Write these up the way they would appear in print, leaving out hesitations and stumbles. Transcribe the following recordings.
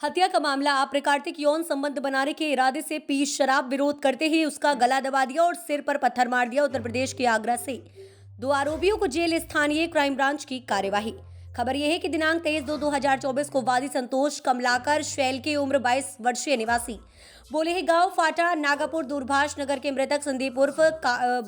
हत्या का मामला अप्राकृतिक यौन संबंध बनाने के इरादे से पी शराब विरोध करते ही उसका गला दबा दिया और सिर पर पत्थर मार दिया। उत्तर प्रदेश के आगरा से 2 आरोपियों को जेल, स्थानीय क्राइम ब्रांच की कार्यवाही। खबर यह है कि दिनांक 23/2/2024 को वादी संतोष कमलाकर शैल की उम्र 22 वर्षीय निवासी बोले गांव फाटा नागापुर दूरभाष नगर के मृतक संदीप उर्फ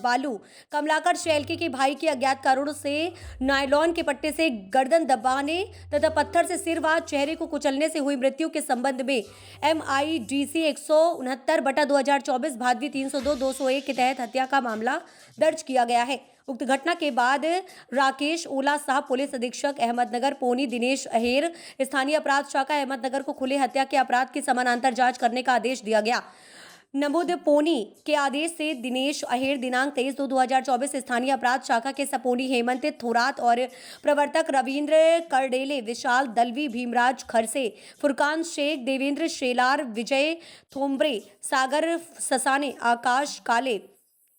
बालू कमलाकर शैलके के भाई के अज्ञात कारणों से नायलॉन के पट्टे से गर्दन दबाने तथा पत्थर से सिर व चेहरे को कुचलने से हुई मृत्यु के संबंध में MIDC 169/2024 भादवी 302/201 के तहत हत्या का मामला दर्ज किया गया है। उक्त घटना के बाद राकेश ओला साहब पुलिस अधीक्षक अहमदनगर पोनी दिनेश अहेर स्थानीय अपराध शाखा अहमदनगर को खुले हत्या के अपराध की समानांतर जांच करने का आदेश दिया गया। नमोद पोनी के आदेश से दिनेश अहेर दिनांक 23/2/2024 स्थानीय अपराध शाखा के सपोनी हेमंत थोरात और प्रवर्तक रविंद्र करडेले, विशाल दलवी, भीमराज खरसे, फुरकान शेख, देवेंद्र शेलार, विजय थोम्ब्रे, सागर ससाने, आकाश काले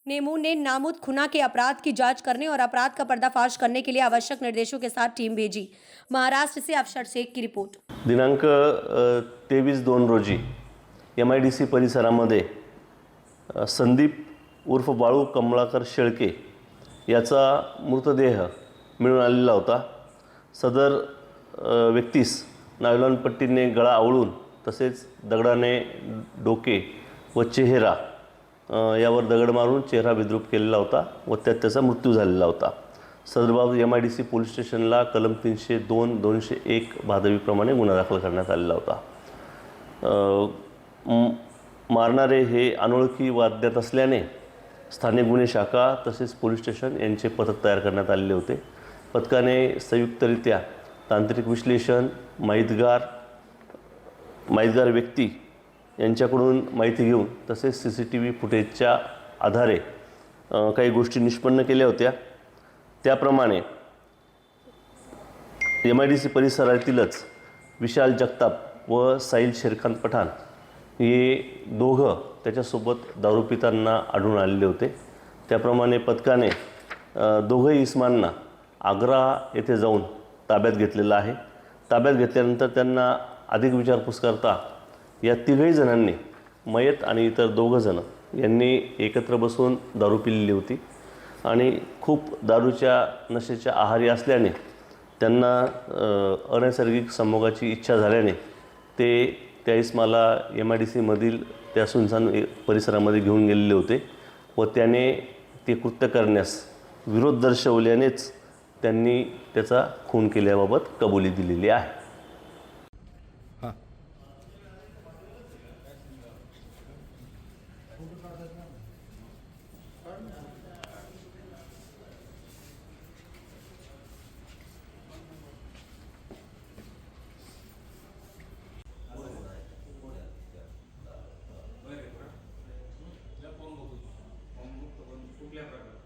नेमू ने नामुद खुना के अपराध की जांच करने और अपराध का पर्दाफाश करने के लिए आवश्यक निर्देशों के साथ टीम भेजी। महाराष्ट्र से अफसर शेख की रिपोर्ट। दिनांक 23/2 रोजी MIDC परिसरामध्ये संदीप उर्फ बाळू कमलाकर शेळके याचा मृतदेह मिळून आलेला होता। सदर व्यक्तीस नायलॉन पट्टीने गळा आवळून तसेच दगडाने डोके व चेहरा यावर दगड मारून चेहरा विद्रूप केलेला होता व त्यात त्याचा मृत्यू झालेला होता। सदर बाबत MIDC पोलीस स्टेशनला कलम 302/201 भादवीप्रमाणे गुन्हा दाखल करण्यात आलेला होता। मारणारे हे अनोळखी व अज्ञात असल्याने स्थानिक गुन्हे शाखा तसेच पोलीस स्टेशन यांचे पथक तयार करण्यात आलेले होते। पथकाने संयुक्तरित्या तांत्रिक विश्लेषण, माहितगार व्यक्ती यांच्याकडून माहिती घेऊन तसेच CCTV फुटेजच्या आधारे काही गोष्टी निष्पन्न केल्या होत्या। त्याप्रमाणे MIDC परिसरातीलच विशाल जगताप व साहिल शेरखान पठाण हे दोघं त्याच्यासोबत दारू पिताना आढळून आलेले होते। त्याप्रमाणे पथकाने दोघंही इस्मांना आग्रा येथे जाऊन ताब्यात घेतलेलं आहे। ताब्यात घेतल्यानंतर त्यांना अधिक विचारपूस करता या तिघही जणांनी मयत आणि इतर 2 जण यांनी एकत्र बसून दारू पिलेली होती आणि खूप दारूच्या नशेच्या आहारी असल्याने त्यांना अनैसर्गिक संभोगाची इच्छा झाल्याने ते त्या इस्माला MIDC मधील त्या सुनसान परिसरामध्ये घेऊन गेलेले होते व त्याने ते कृत्य करण्यास विरोध दर्शवल्यानेच त्यांनी त्याचा खून केल्याबाबत कबुली दिलेली आहे। कुठल्या प्रकार